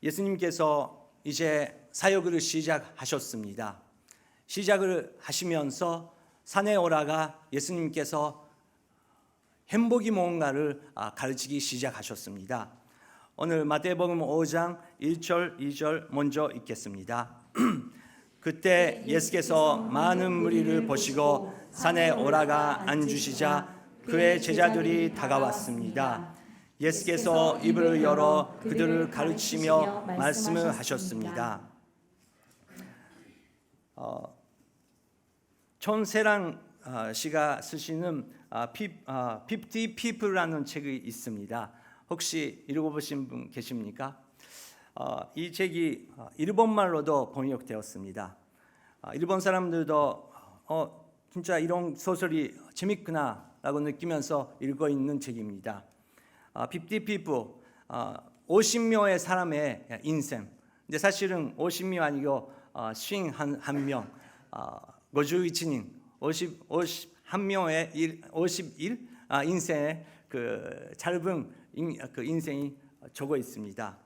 예수님께서 이제 사역을 시작하셨습니다. 시작을 하시면서 산에 오라가 예수님께서 행복이 뭔가를 가르치기 시작하셨습니다. 오늘 마태복음 5장 1절 2절 먼저 읽겠습니다. 그때 예수께서 많은 무리를 보시고 산에 오라가 앉으시자 그의 제자들이 다가왔습니다. 예수께서 입을 열어 그들을 가르치며 말씀을 하셨습니다. 촌세랑 씨가 쓰시는 50 People라는 책이 있습니다. 혹시 읽어보신 분 계십니까? 이 책이 일본말로도 번역되었습니다. 일본 사람들도 진짜 이런 소설이 재밌구나 라고 느끼면서 읽고 있는 책입니다. 50 people, 50명의 사람의 인생. 근데 사실은 50명 아니고 51명, 51인, 51명의 51 인생의 그 짧은 그 인생이 적어 있습니다.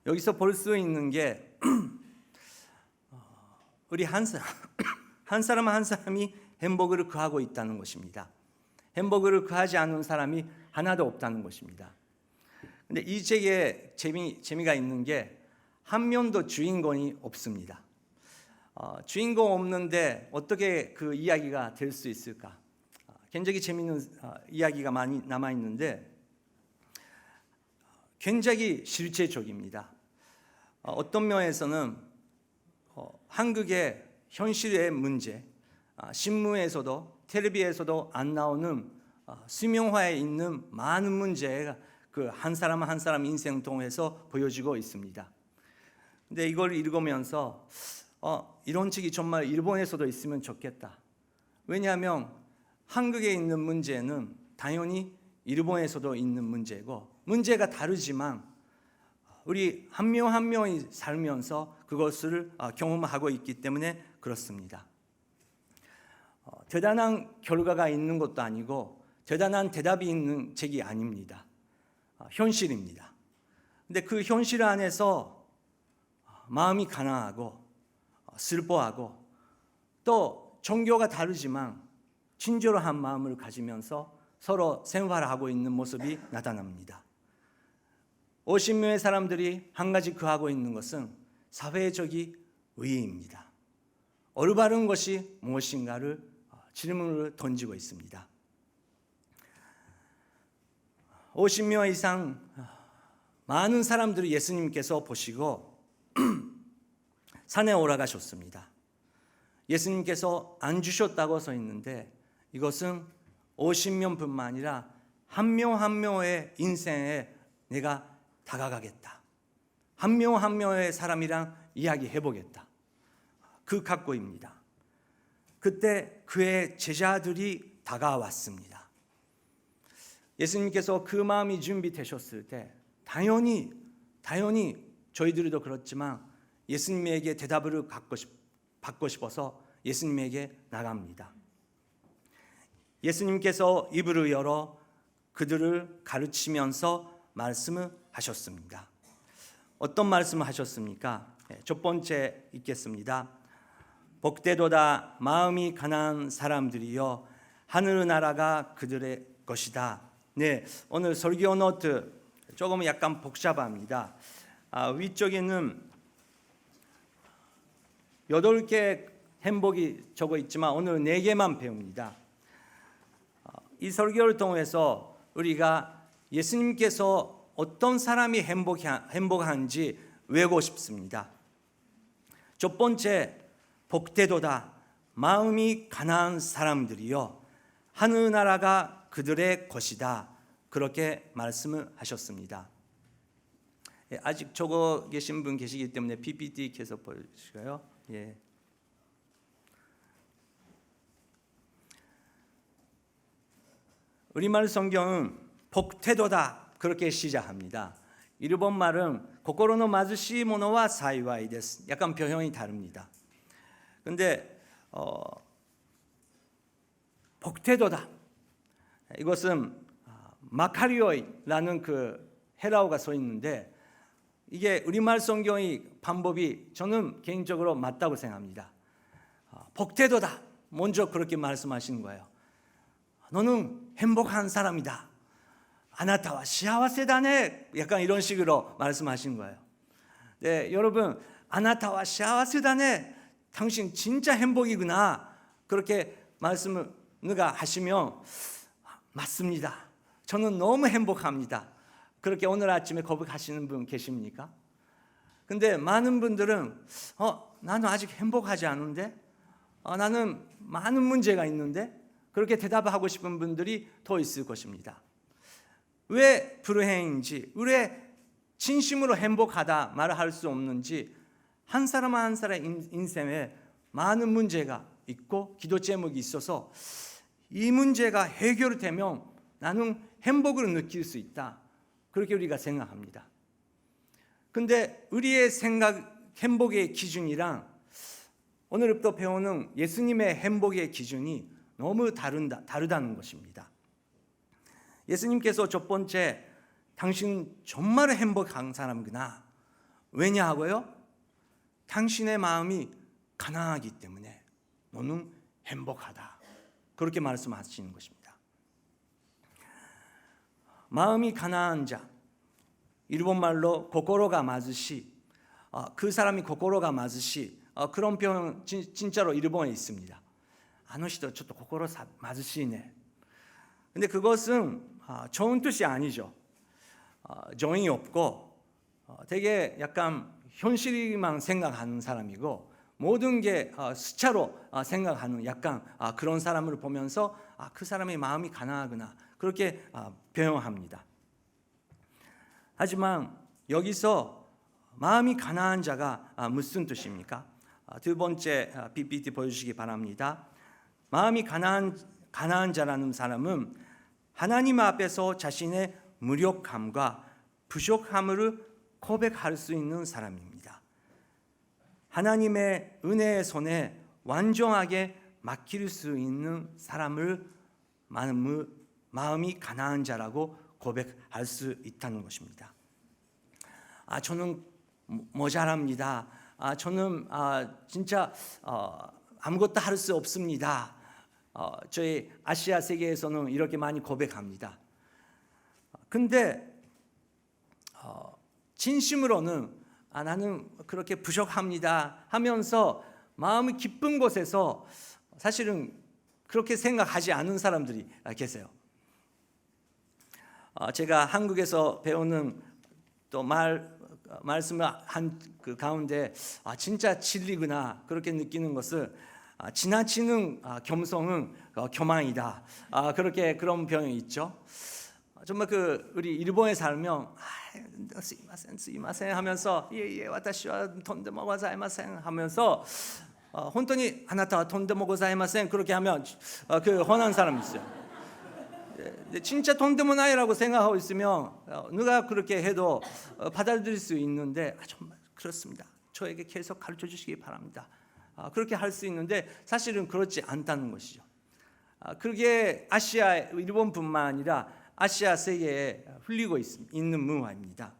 여기서 볼 수 있는 게 우리 한 사람 한 사람이 행복을 구하고 있다는 것입니다. 행복을 구하지 않는 사람이 하나도 없다는 것입니다. 근데 이 책에 재미가 있는 게 한 명도 주인공이 없습니다. 주인공 없는데 어떻게 그 이야기가 될 수 있을까? 굉장히 재미있는 이야기가 많이 남아 있는데 굉장히 실제적입니다. 어떤 면에서는 한국의 현실의 문제, 신문에서도 텔레비에서도 안 나오는 수명화에 있는 많은 문제가 그 한 사람 한 사람 인생 통해서 보여지고 있습니다. 근데 이걸 읽으면서 이런 책이 정말 일본에서도 있으면 좋겠다. 왜냐하면 한국에 있는 문제는 당연히 일본에서도 있는 문제고 문제가 다르지만 우리 한 명 한 명이 살면서 그것을 경험하고 있기 때문에 그렇습니다. 대단한 결과가 있는 것도 아니고 대단한 대답이 있는 책이 아닙니다. 현실입니다. 근데 그 현실 안에서 마음이 가난하고 슬퍼하고 또 종교가 다르지만 친절한 마음을 가지면서 서로 생활하고 있는 모습이 나타납니다. 50명의 사람들이 한 가지 구하고 있는 것은 사회적인 의의입니다. 올바른 것이 무엇인가를 질문을 던지고 있습니다. 50명 이상 많은 사람들을 예수님께서 보시고 산에 올라가셨습니다. 예수님께서 앉으셨다고 써 있는데 이것은 50명뿐만 아니라 한 명 한 명의 인생에 내가 다가가겠다. 한 명 한 명의 사람이랑 이야기해보겠다. 그 각오입니다. 그때 그의 제자들이 다가왔습니다. 예수님께서 그 마음이 준비되셨을 때 당연히 저희들도 그렇지만 예수님에게 대답을 받고 싶어서 예수님에게 나갑니다. 예수님께서 입을 열어 그들을 가르치면서 말씀을 하셨습니다. 어떤 말씀을 하셨습니까? 첫 번째 읽겠습니다. 복되도다 마음이 가난한 사람들이여 하늘나라가 그들의 것이다. 네, 오늘 설교 노트 조금 약간 복잡합니다. 위쪽에는 8개 행복이 적어 있지만 오늘 4개만 배웁니다. 이 설교를 통해서 우리가 예수님께서 어떤 사람이 행복한지 외우고 싶습니다. 첫 번째, 복되도다 마음이 가난한 사람들이여 하늘나라가 그들의 것이다. 그렇게 말씀을 하셨습니다. 아직 적어 계신 분 계시기 때문에 PPT 켜서 보여주실까요? 예. 우리말 성경은 복되도다 그렇게 시작합니다. 일본 말은 고코로노 마즈시 모노와 사이와이 데스. 약간 표현이 다릅니다. 근데 복되도다 이것은 마카리오이라는 그 헤라어가 써 있는데 이게 우리말 성경의 방법이 저는 개인적으로 맞다고 생각합니다. 복태도다. 먼저 그렇게 말씀하시는 거예요. 너는 행복한 사람이다. 아나타와 시아와세다네. 약간 이런 식으로 말씀하신 거예요. 네, 여러분, 아나타와 시아와세다네. 당신 진짜 행복이구나. 그렇게 말씀을 누가 하시면 맞습니다. 저는 너무 행복합니다. 그렇게 오늘 아침에 고백하시는 분 계십니까? 근데 많은 분들은 나는 아직 행복하지 않은데, 나는 많은 문제가 있는데, 그렇게 대답하고 싶은 분들이 더 있을 것입니다. 왜 불행인지, 왜 진심으로 행복하다 말을 할 수 없는지, 한 사람 한 사람의 인생에 많은 문제가 있고 기도 제목이 있어서 이 문제가 해결되면 나는 행복을 느낄 수 있다. 그렇게 우리가 생각합니다. 근데 우리의 생각, 행복의 기준이랑 오늘부터 배우는 예수님의 행복의 기준이 너무 다르다는 것입니다. 예수님께서 첫 번째, 당신 정말 행복한 사람이구나. 왜냐하고요? 당신의 마음이 가난하기 때문에 너는 행복하다. 그렇게 말씀하시는 것입니다. 마음이 가난한 자, 일본말로 고코로가 마즈시, 그 사람이 고코로가 마즈시, 그런 표현 진짜로 일본에 있습니다. 아노시도ちょっと心貧しいね. 근데 그것은 좋은 뜻이 아니죠. 정이 없고 되게 약간 현실만 생각하는 사람이고 모든 게 숫자로 생각하는 약간 그런 사람을 보면서 그 사람의 마음이 가난하구나 그렇게 표현합니다. 하지만 여기서 마음이 가난한 자가 무슨 뜻입니까? 두 번째 PPT 보여주시기 바랍니다. 마음이 가난한 자라는 사람은 하나님 앞에서 자신의 무력함과 부족함을 고백할 수 있는 사람입니다. 하나님의 은혜의 손에 완전하게 맡길 수 있는 사람을 마음이 가난한 자라고 고백할 수 있다는 것입니다. 저는 모자랍니다. 저는 진짜 아무것도 할 수 없습니다. 저희 아시아 세계에서는 이렇게 많이 고백합니다. 근데 진심으로는 나는 그렇게 부족합니다 하면서 마음이 깊은 곳에서 사실은 그렇게 생각하지 않은 사람들이 계세요. 제가 한국에서 배우는 또 말씀을 한 그 가운데 진짜 진리구나 그렇게 느끼는 것을 지나치는 겸손은 교만이다. 그런 표현이 있죠. 정말 우리 일본에 살면 스이마센 하면서 예예 와타시와 돈데모 고자이마센 하면서 혼돈이 아나타와 돈데모 고자이마센 그렇게 하면 그 혼한 사람이 있어요. 진짜 돈데모 나이라고 생각하고 있으면 누가 그렇게 해도 받아들일 수 있는데 정말 그렇습니다. 저에게 계속 가르쳐 주시기 바랍니다. 그렇게 할 수 있는데 사실은 그렇지 않다는 것이죠. 그게 아시아 일본뿐만 아니라 아시아 세계에 흘리고 있는 문화입니다.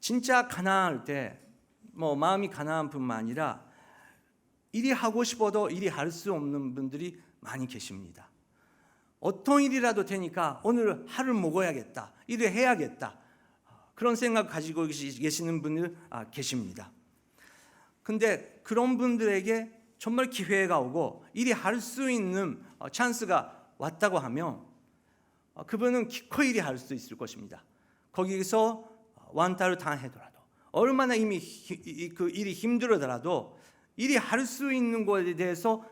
진짜 가난할 때 마음이 가난한 뿐만 아니라 일이 하고 싶어도 일이 할 수 없는 분들이 많이 계십니다. 어떤 일이라도 되니까 오늘 하루 먹어야겠다, 일을 해야겠다 그런 생각 가지고 계시는 분들 계십니다. 근데 그런 분들에게 정말 기회가 오고 일이 할 수 있는 찬스가 왔다고 하면 그분은 기꺼이 일이 할 수 있을 것입니다. 거기서 완타를 당하더라도 얼마나 이미 그 일이 힘들더라도 일이 할 수 있는 것에 대해서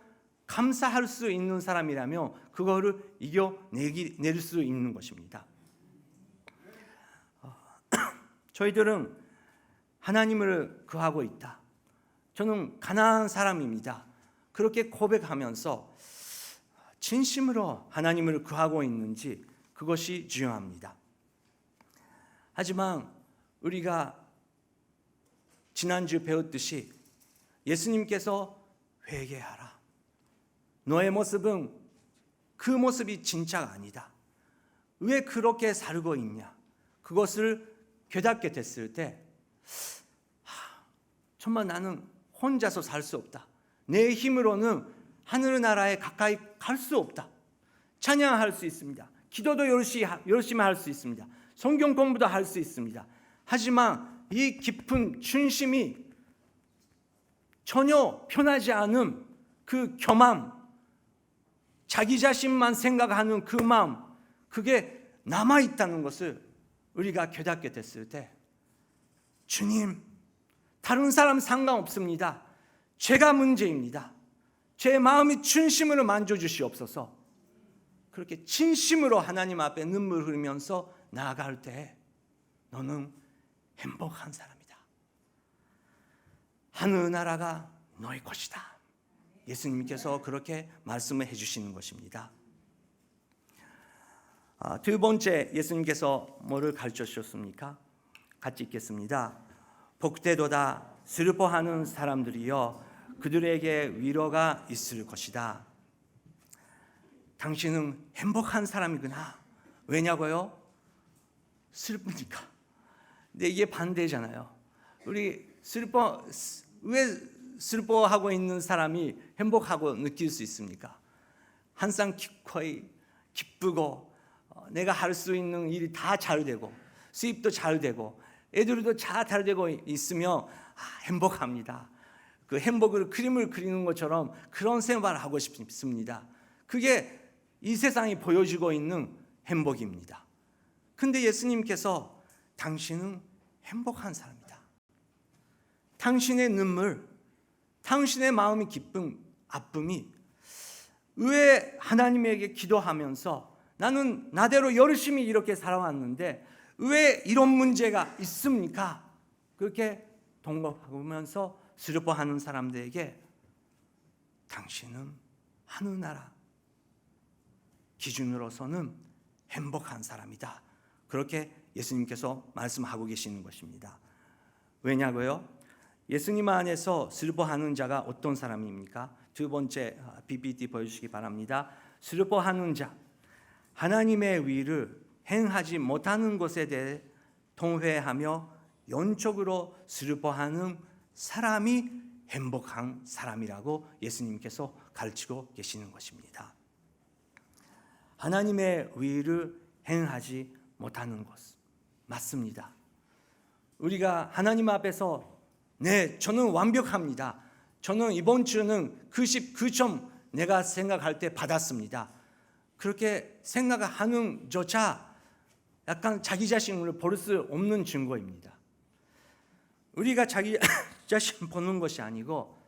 감사할 수 있는 사람이라면 그거를 이겨낼 수 있는 것입니다. 저희들은 하나님을 구하고 있다. 저는 가난한 사람입니다. 그렇게 고백하면서 진심으로 하나님을 구하고 있는지 그것이 중요합니다. 하지만 우리가 지난주 배웠듯이 예수님께서 회개하라. 너의 모습은 그 모습이 진짜가 아니다. 왜 그렇게 살고 있냐? 그것을 깨닫게 됐을 때 정말 나는 혼자서 살 수 없다. 내 힘으로는 하늘나라에 가까이 갈 수 없다. 찬양할 수 있습니다. 기도도 열심히 할 수 있습니다. 성경 공부도 할 수 있습니다. 하지만 이 깊은 중심이 전혀 편하지 않은 그 교만, 자기 자신만 생각하는 그 마음, 그게 남아있다는 것을 우리가 깨닫게 됐을 때, 주님, 다른 사람 상관없습니다. 제가 문제입니다. 제 마음이 진심으로 만져주시옵소서. 그렇게 진심으로 하나님 앞에 눈물 흘리면서 나아갈 때 너는 행복한 사람이다. 하늘나라가 너의 것이다. 예수님께서 그렇게 말씀을 해주시는 것입니다. 두 번째, 예수님께서 뭐를 가르쳐 주셨습니까? 같이 읽겠습니다. 복되도다 슬퍼하는 사람들이여 그들에게 위로가 있을 것이다. 당신은 행복한 사람이구나. 왜냐고요? 슬프니까. 근데 이게 반대잖아요. 우리 왜 슬퍼하고 있는 사람이 행복하고 느낄 수 있습니까? 항상 기꺼이 기쁘고 내가 할 수 있는 일이 다 잘 되고 수입도 잘 되고 애들도 잘 되고 있으면 행복합니다. 그 행복을 그림을 그리는 것처럼 그런 생활을 하고 싶습니다. 그게 이 세상이 보여주고 있는 행복입니다. 근데 예수님께서 당신은 행복한 사람이다. 당신의 눈물, 당신의 마음이 기쁜 아픔이 왜 하나님에게 기도하면서 나는 나대로 열심히 이렇게 살아왔는데 왜 이런 문제가 있습니까? 그렇게 동감하면서 슬퍼하는 사람들에게 당신은 하늘나라 기준으로서는 행복한 사람이다. 그렇게 예수님께서 말씀하고 계시는 것입니다. 왜냐고요? 예수님 안에서 슬퍼하는 자가 어떤 사람입니까? 두 번째 PPT 보여주시기 바랍니다. 슬퍼하는 자, 하나님의 위를 행하지 못하는 것에 대해 통회하며 영적으로 슬퍼하는 사람이 행복한 사람이라고 예수님께서 가르치고 계시는 것입니다. 하나님의 위를 행하지 못하는 것 맞습니다. 우리가 하나님 앞에서 네, 저는 완벽합니다. 저는 이번 주는 99점 내가 생각할 때 받았습니다. 그렇게 생각하는 조차 약간 자기 자신을 볼 수 없는 증거입니다. 우리가 자기 자신 보는 것이 아니고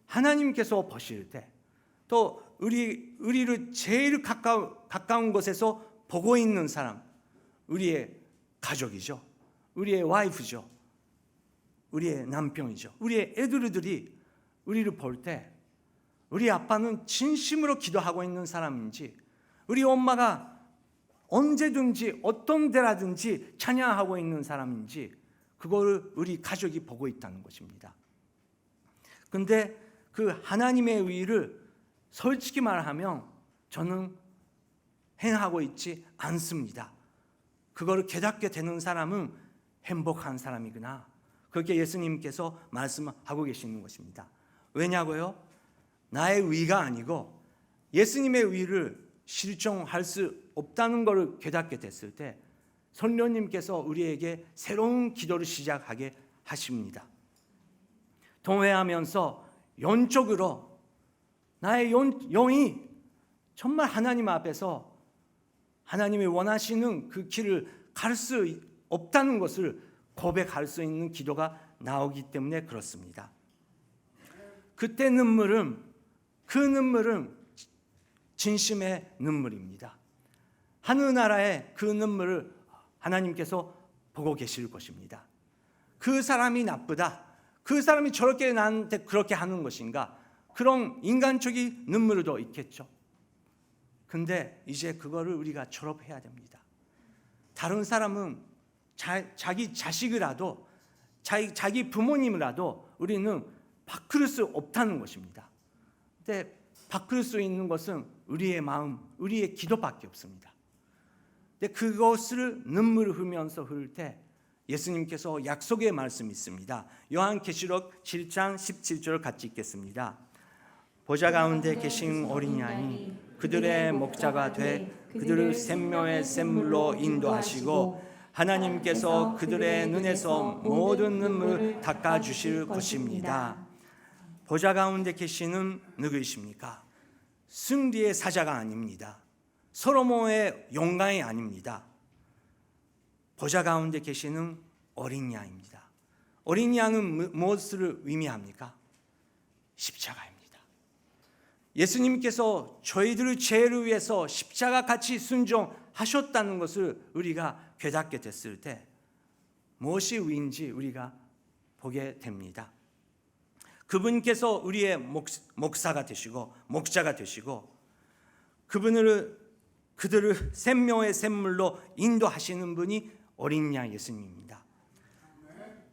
하나님께서 보실 때 또 우리를 제일 가까운 곳에서 보고 있는 사람, 우리의 가족이죠. 우리의 와이프죠. 우리의 남편이죠. 우리의 애들이 우리를 볼 때 우리 아빠는 진심으로 기도하고 있는 사람인지, 우리 엄마가 언제든지 어떤 데라든지 찬양하고 있는 사람인지, 그거를 우리 가족이 보고 있다는 것입니다. 근데 그 하나님의 의를 솔직히 말하면 저는 행하고 있지 않습니다. 그거를 깨닫게 되는 사람은 행복한 사람이구나. 그렇게 예수님께서 말씀하고 계시는 것입니다. 왜냐고요? 나의 의가 아니고 예수님의 의를 실종할 수 없다는 것을 깨닫게 됐을 때 성령님께서 우리에게 새로운 기도를 시작하게 하십니다. 동회하면서 영적으로 나의 영이 정말 하나님 앞에서 하나님이 원하시는 그 길을 갈 수 없다는 것을 고백할 수 있는 기도가 나오기 때문에 그렇습니다. 그때 그 눈물은 진심의 눈물입니다. 하늘나라의 그 눈물을 하나님께서 보고 계실 것입니다. 그 사람이 나쁘다, 그 사람이 저렇게 나한테 그렇게 하는 것인가, 그런 인간적인 눈물도 있겠죠. 근데 이제 그거를 우리가 졸업해야 됩니다. 다른 사람은 자기 자식이라도 자기 부모님이라도 우리는 바꿀 수 없다는 것입니다. 근데 바꿀 수 있는 것은 우리의 마음, 우리의 기도밖에 없습니다. 근데 그것을 눈물을 흘리면서 흘릴 때 예수님께서 약속의 말씀이 있습니다. 요한계시록 7장 17절 같이 읽겠습니다. 보좌 가운데 계신 어린 양이 그들의 목자가 돼 그들을 생명의 샘물로 인도하시고 하나님께서 그들의 눈에서 모든 눈물을 닦아주실 것입니다. 보좌 가운데 계시는 누구이십니까? 승리의 사자가 아닙니다. 솔로몬의 영광이 아닙니다. 보좌 가운데 계시는 어린 양입니다. 어린 양은 무엇을 의미합니까? 십자가입니다. 예수님께서 저희들의 죄를 위해서 십자가 같이 순종하셨다는 것을 우리가 깨닫게 됐을 때 무엇이 의인지 우리가 보게 됩니다. 그분께서 우리의 목사가 되시고 목자가 되시고 그들을 생명의 샘물로 인도하시는 분이 어린 양 예수님입니다.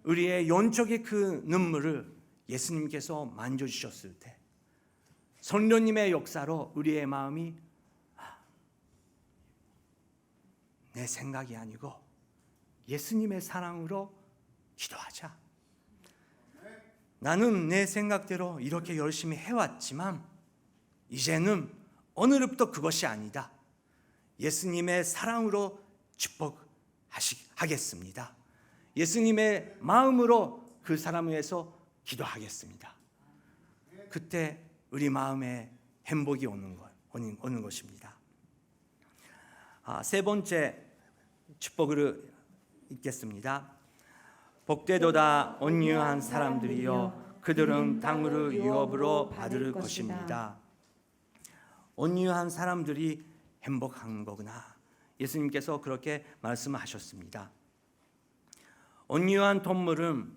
우리의 영적의 그 눈물을 예수님께서 만져주셨을 때 성령님의 역사로 우리의 마음이 내 생각이 아니고 예수님의 사랑으로 기도하자. 나는 내 생각대로 이렇게 열심히 해왔지만 이제는 오늘부터 그것이 아니다. 예수님의 사랑으로 축복하겠습니다. 예수님의 마음으로 그 사람을 위해서 기도하겠습니다. 그때 우리 마음에 행복이 오는 것입니다. 세 번째 축복을 읽겠습니다. 복되도다 온유한 사람들이여 그들은 땅을 유업으로 받을 것입니다. 온유한 사람들이 행복한 거구나. 예수님께서 그렇게 말씀하셨습니다. 온유한 동물은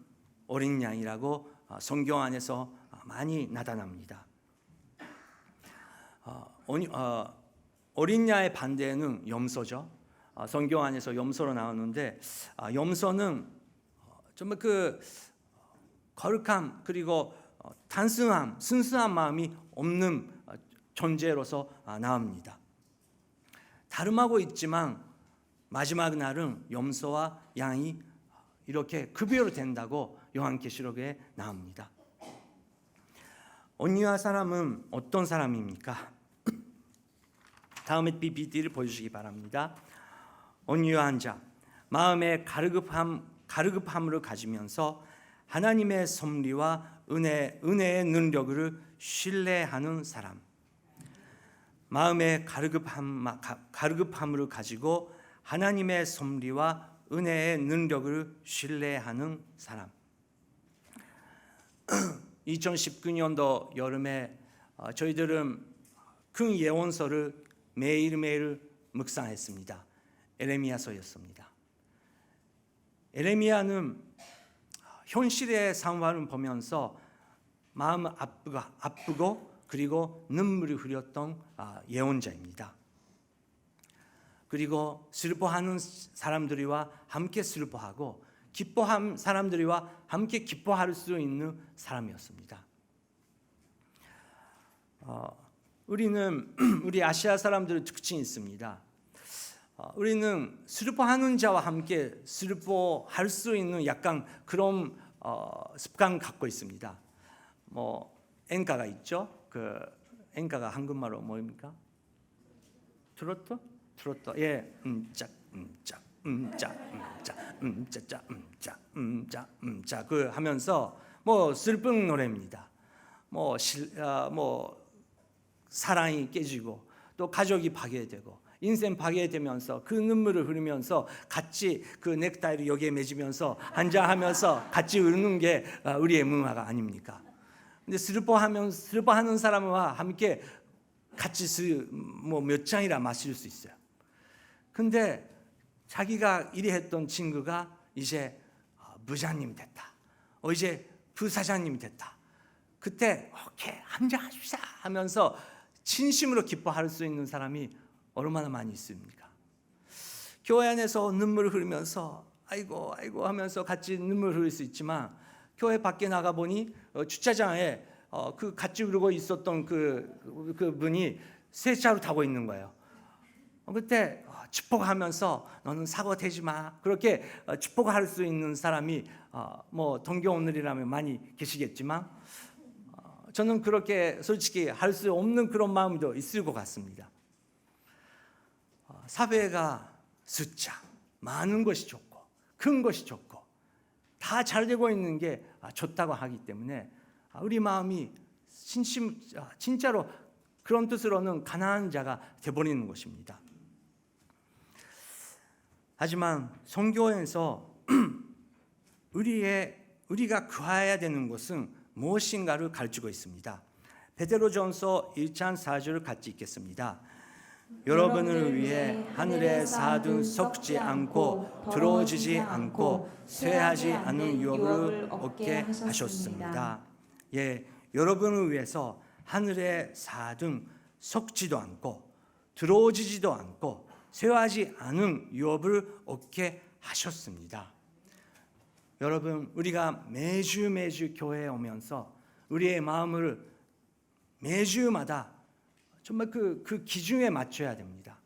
어린 양이라고 성경 안에서 많이 나타납니다. 어린 양의 반대는 염소죠. 성경 안에서 염소로 나오는데 염소는 정말 그 거룩함 그리고 단순함, 순수한 마음이 없는 존재로서 나옵니다. 다름하고 있지만 마지막 날은 염소와 양이 이렇게 구별된다고 요한계시록에 나옵니다. 온유한 사람은 어떤 사람입니까? 다음에 PPT를 보여주시기 바랍니다. 온유한 자, 마음의 가르급함을 가지면서 하나님의 섭리와 은혜의 능력을 신뢰하는 사람. 마음의 가르급함을 가지고 하나님의 섭리와 은혜의 능력을 신뢰하는 사람. 2019년도 여름에 저희들은 큰 예언서를 매일매일 묵상했습니다. 에레미야서였습니다. 에레미야는 현실의 상황을 보면서 마음 아프고 그리고 눈물이 흐렸던 예언자입니다. 그리고 슬퍼하는 사람들과 함께 슬퍼하고 기뻐한 사람들과 함께 기뻐할 수 있는 사람이었습니다. 우리 아시아 사람들의 특징이 있습니다. 우리는 슬퍼하는 자와 함께 슬퍼할 수 있는 약간 그런 습관 갖고 있습니다. 엔가가 있죠. 그 엔가가 한국말로 뭐입니까? 트로트? 예, 그 하면서 슬픈 노래입니다. 사랑이 깨지고 또 가족이 파괴되고 인생 파괴되면서 그 눈물을 흘리면서 같이 그 넥타이를 여기에 맺으면서 한잔하면서 같이 울는 게 우리의 문화가 아닙니까? 근데 슬퍼하는 사람과 함께 같이 몇 잔이라 마실 수 있어요. 근데 자기가 일했던 친구가 이제 부장님 됐다. 이제 부사장님 됐다. 그때 오케이 한잔 합시다 하면서 진심으로 기뻐할 수 있는 사람이 얼마나 많이 있습니까? 교회 안에서 눈물을 흘리면서 아이고 하면서 같이 눈물을 흘릴 수 있지만 교회 밖에 나가 보니 주차장에 그 같이 울고 있었던 그 분이 새 차로 타고 있는 거예요. 그때 축복하면서 너는 사고 되지 마, 그렇게 축복할 수 있는 사람이 뭐 동교 오늘이라면 많이 계시겠지만 저는 그렇게 솔직히 할 수 없는 그런 마음도 있을 것 같습니다. 사회가 숫자 많은 것이 좋고 큰 것이 좋고 다 잘 되고 있는 게 좋다고 하기 때문에 우리 마음이 진짜로 그런 뜻으로는 가난한 자가 되어버리는 것입니다. 하지만 성경에서 우리가 구해야 되는 것은 무엇인가를 가르치고 있습니다. 베드로전서 1장 4절을 같이 읽겠습니다. 여러분을 위해 하늘에 쌓아둔 썩지 않고 더러워지지 않고 쇠하지 않은 유업을 얻게 하셨습니다. 예, 여러분을 위해서 하늘에 쌓아둔 썩지도 않고 더러워지지도 않고 쇠하지 않은 유업을 얻게 하셨습니다. 여러분, 우리가 매주 교회에 오면서 우리의 마음을 매주마다 정말 그 기준에 맞춰야 됩니다.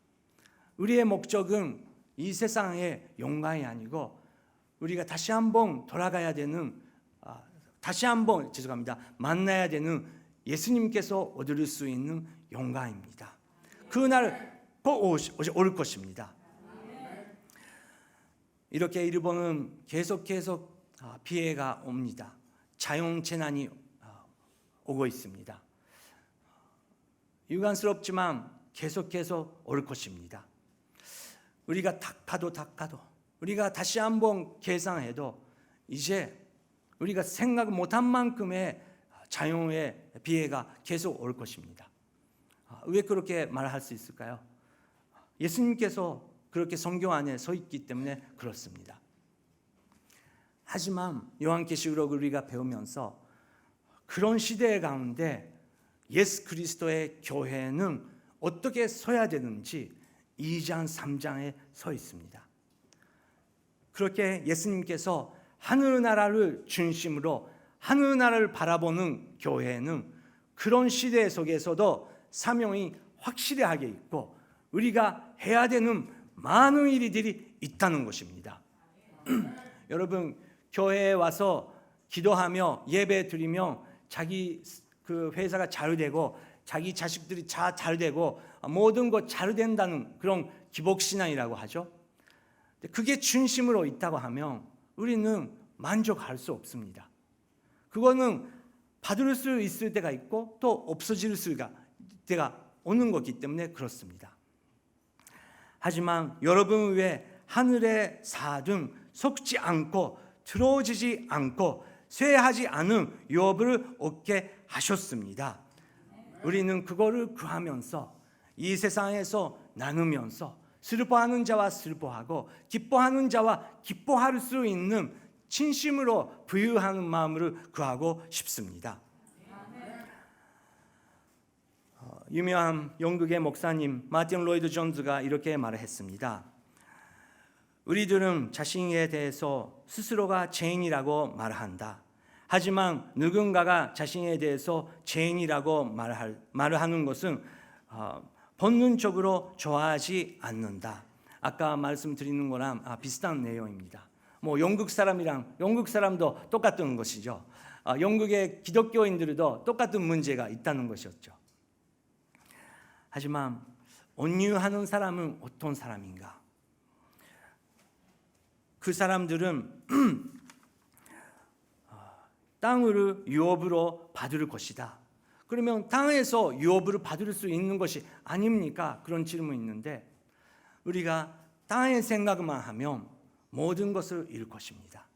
우리의 목적은 이 세상의 영광이 아니고 우리가 다시 한번 돌아가야 되는 만나야 되는 예수님께서 얻을 수 있는 영광입니다. 그날 꼭 올 것입니다. 이렇게 일본은 계속 피해가 옵니다. 자연재난이 오고 있습니다. 유감스럽지만 계속 올 것입니다. 우리가 닦아도 우리가 다시 한번 계산해도 이제 우리가 생각 못한 만큼의 자연의 피해가 계속 올 것입니다. 왜 그렇게 말할 수 있을까요? 예수님께서 그렇게 성경 안에 서 있기 때문에 그렇습니다. 하지만 요한계시록을 우리가 배우면서 그런 시대 가운데 예수 그리스도의 교회는 어떻게 서야 되는지 2장 3장에 서 있습니다. 그렇게 예수님께서 하늘나라를 중심으로 하늘나라를 바라보는 교회는 그런 시대 속에서도 사명이 확실하게 있고 우리가 해야 되는 많은 일들이 있다는 것입니다. 여러분, 교회에 와서 기도하며 예배 드리며 자기 그 회사가 잘 되고 자기 자식들이 잘 되고 모든 것 잘 된다는 그런 기복신앙이라고 하죠. 그게 중심으로 있다고 하면 우리는 만족할 수 없습니다. 그거는 받을 수 있을 때가 있고 또 없어질 때가 오는 거기 때문에 그렇습니다. 하지만 여러분을 위해 하늘에 쌓아둔 속지 않고 더러워지지 않고 쇠하지 않은 유업을 얻게 하셨습니다. 우리는 그거를 구하면서 이 세상에서 나누면서 슬퍼하는 자와 슬퍼하고 기뻐하는 자와 기뻐할 수 있는 진심으로 부유하는 마음을 구하고 싶습니다. 유명한 영국의 목사님 마틴 로이드 존즈가 이렇게 말을 했습니다. 우리들은 자신에 대해서 스스로가 죄인이라고 말한다. 하지만 누군가가 자신에 대해서 죄인이라고 말을 하는 것은 본능적으로 좋아하지 않는다. 아까 말씀드리는 거랑 비슷한 내용입니다. 뭐 영국 사람도 똑같은 것이죠. 영국의 기독교인들도 똑같은 문제가 있다는 것이었죠. 하지만 온유하는 사람은 어떤 사람인가? 그 사람들은 땅을 유업으로 받을 것이다. 그러면 땅에서 유업을 받을 수 있는 것이 아닙니까? 그런 질문이 있는데 우리가 땅의 생각만 하면 모든 것을 잃을 것입니다.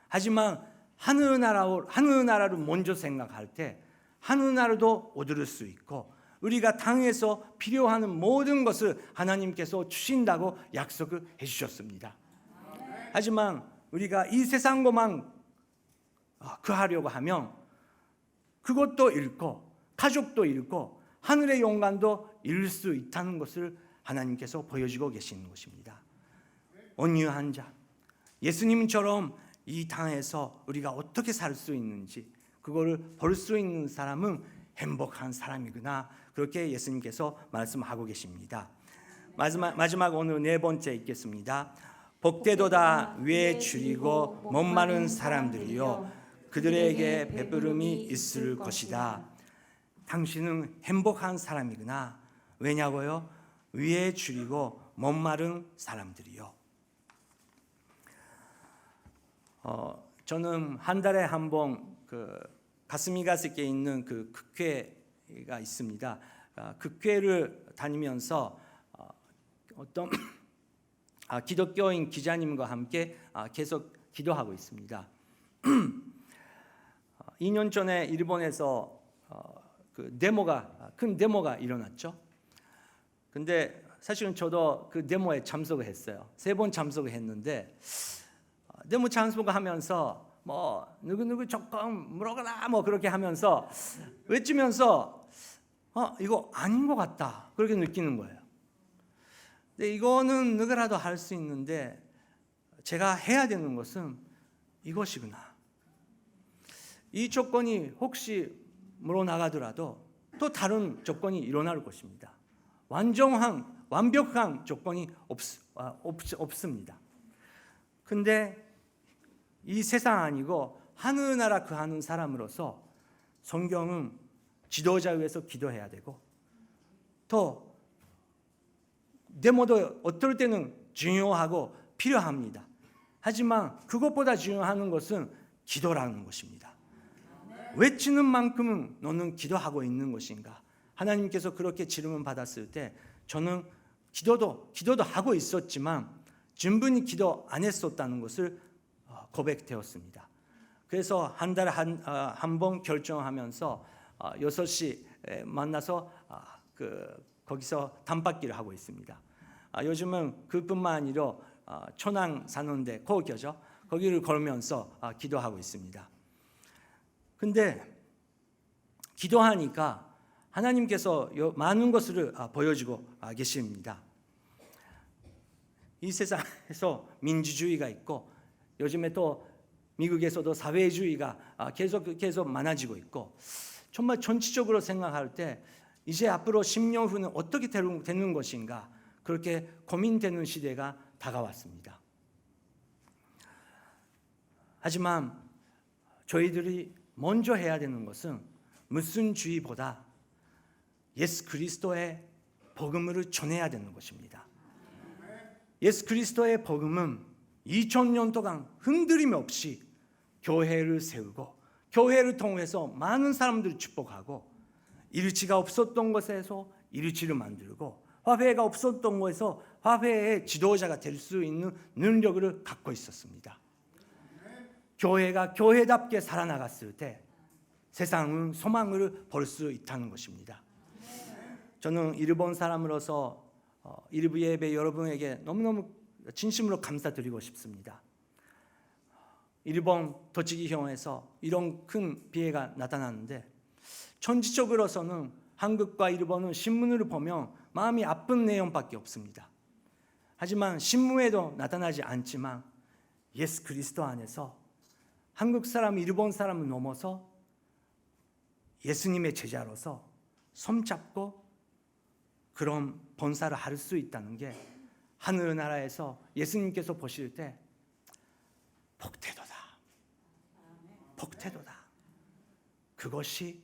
하지만 하늘나라를 먼저 생각할 때 하늘나라도 얻을 수 있고 우리가 땅에서 필요한 모든 것을 하나님께서 주신다고 약속을 해주셨습니다. 하지만 우리가 이 세상 것만 구하려고 하면 그것도 잃고 가족도 잃고 하늘의 영광도 잃을 수 있다는 것을 하나님께서 보여주고 계시는 것입니다. 온유한 자, 예수님처럼 이 땅에서 우리가 어떻게 살 수 있는지 그거를 볼 수 있는 사람은 행복한 사람이구나, 그렇게 예수님께서 말씀하고 계십니다. 마지막 오늘 네 번째 읽겠습니다. 복되도다 위에 줄이고 목마른 사람들이요 그들에게 배부름이 있을 것이다. 당신은 행복한 사람이구나. 왜냐고요? 위에 줄이고 목마른 사람들이요. 저는 한 달에 한 번 가슴이 가스게 있는 극회가 있습니다. 극회를 다니면서 어떤 기독교인 기자님과 함께 계속 기도하고 있습니다. 2년 전에 일본에서 큰 데모가 일어났죠. 근데 사실은 저도 그 데모에 참석을 했어요. 3번 참석을 했는데 데모 참석을 하면서 누구 조금 물어가라 그렇게 하면서 외치면서 이거 아닌 것 같다 그렇게 느끼는 거예요. 근데 이거는 누구라도 할 수 있는데 제가 해야 되는 것은 이것이구나. 이 조건이 혹시 물어나가더라도 또 다른 조건이 일어날 것입니다. 완벽한 조건이 없습니다. 근데 이 세상 아니고 하늘나라 거하는 사람으로서 성경은 지도자 위해서 기도해야 되고 또 데모도 어떨 때는 중요하고 필요합니다. 하지만 그것보다 중요한 것은 기도라는 것입니다. 외치는 만큼은 너는 기도하고 있는 것인가? 하나님께서 그렇게 질문 받았을 때 저는 기도도 하고 있었지만 충분히 기도 안 했었다는 것을 고백되었습니다. 그래서 한 달에 한 번 결정하면서 6시 만나서 거기서 단박기를 하고 있습니다. 요즘은 그뿐만 아니라 천안 사는데 고교죠. 거기를 걸으면서 기도하고 있습니다. 근데 기도하니까 하나님께서 많은 것을 보여주고 계십니다. 이 세상에서 민주주의가 있고 요즘에 또 미국에서도 사회주의가 계속 많아지고 있고 정말 전체적으로 생각할 때 이제 앞으로 10년 후는 어떻게 되는 것인가 그렇게 고민되는 시대가 다가왔습니다. 하지만 저희들이 먼저 해야 되는 것은 무슨 주의보다 예수 그리스도의 복음을 전해야 되는 것입니다. 예수 그리스도의 복음은 2000년 동안 흔들림 없이 교회를 세우고 교회를 통해서 많은 사람들을 축복하고 일치가 없었던 곳에서 일치를 만들고 화해가 없었던 곳에서 화해의 지도자가 될 수 있는 능력을 갖고 있었습니다. 교회가 교회답게 살아나갔을 때 세상은 소망을 볼 수 있다는 것입니다. 저는 일본 사람으로서 일부 예배 여러분에게 너무너무 진심으로 감사드리고 싶습니다. 일본 도치기현에서 이런 큰 피해가 나타났는데 전체적으로서는 한국과 일본은 신문을 보면 마음이 아픈 내용밖에 없습니다. 하지만 신문에도 나타나지 않지만 예수 그리스도 안에서 한국 사람, 일본 사람을 넘어서 예수님의 제자로서 손잡고 그런 본사를 할 수 있다는 게 하늘나라에서 예수님께서 보실 때 복되도다. 복되도다. 그것이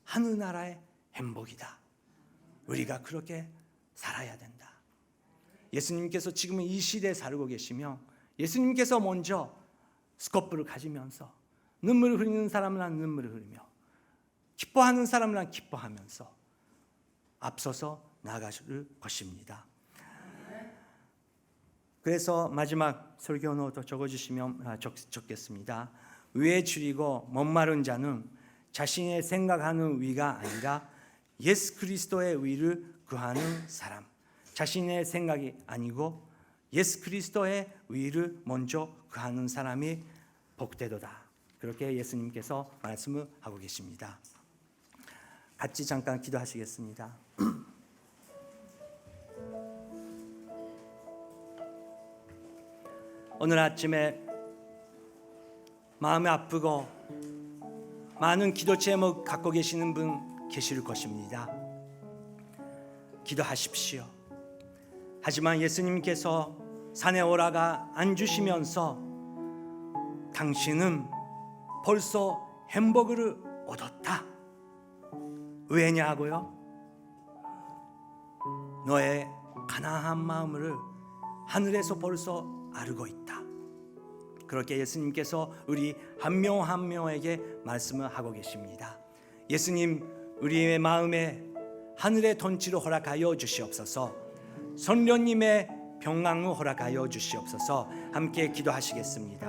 하늘나라의 행복이다. 우리가 그렇게 살아야 된다. 예수님께서 지금 이 시대에 살고 계시며 예수님께서 먼저 스코프를 가지면서 눈물을 흘리는 사람은 눈물을 흘리며 기뻐하는 사람은 기뻐하면서 앞서서 나아가실 것입니다. 그래서 마지막 설교 노트 적어주시면 적겠습니다. 위에 줄이고 목마른 자는 자신의 생각하는 위가 아니라 예수 그리스도의 위를 구하는 사람. 자신의 생각이 아니고 예수 그리스도의 위를 먼저 구하는 사람이 복되도다. 그렇게 예수님께서 말씀을 하고 계십니다. 같이 잠깐 기도하시겠습니다. 오늘 아침에 마음이 아프고 많은 기도 제목 갖고 계시는 분 계실 것입니다. 기도하십시오. 하지만 예수님께서 산에 오라가 앉으시면서 당신은 벌써 햄버거를 얻었다. 왜냐고요? 너의 가난한 마음을 하늘에서 벌써 알고 있다. 그렇게 예수님께서 우리 한 명 한 명에게 말씀을 하고 계십니다. 예수님, 우리의 마음에 하늘의 통치를 허락하여 주시옵소서. 성령님의 평강을 허락하여 주시옵소서. 함께 기도하시겠습니다.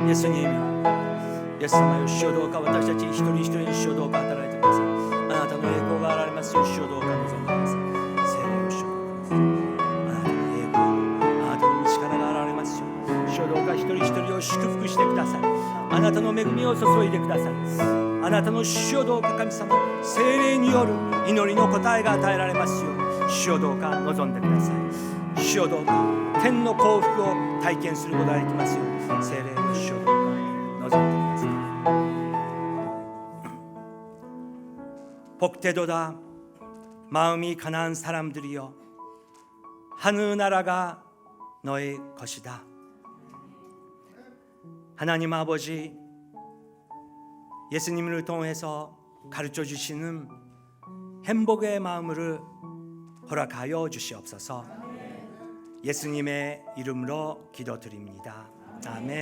예수님, 예수님의 주시오도까私たち一人一人に主をどうか働いてください。あなたの栄光が現れますよう主をどうか望んでください。聖霊を主をどうかください。あなたの栄光、あなたの力が現れますよう主をどうか一人一人を祝福してください。あなたの恵みを注いでください。あなたの主をどうか神様、聖霊による祈りの答えが与えられますよう主をどうか望んでください。主をどうか天の幸福を体験することができますよう聖霊の主をどうか望んでください。복되도다 마음이 가난한 사람들이여, 하늘나라가 너의 것이다. 하나님 아버지, 예수님을 통해서 가르쳐 주시는 햄버거의 마음을 허락하여 주시옵소서. 예수님의 이름으로 기도드립니다. 아멘.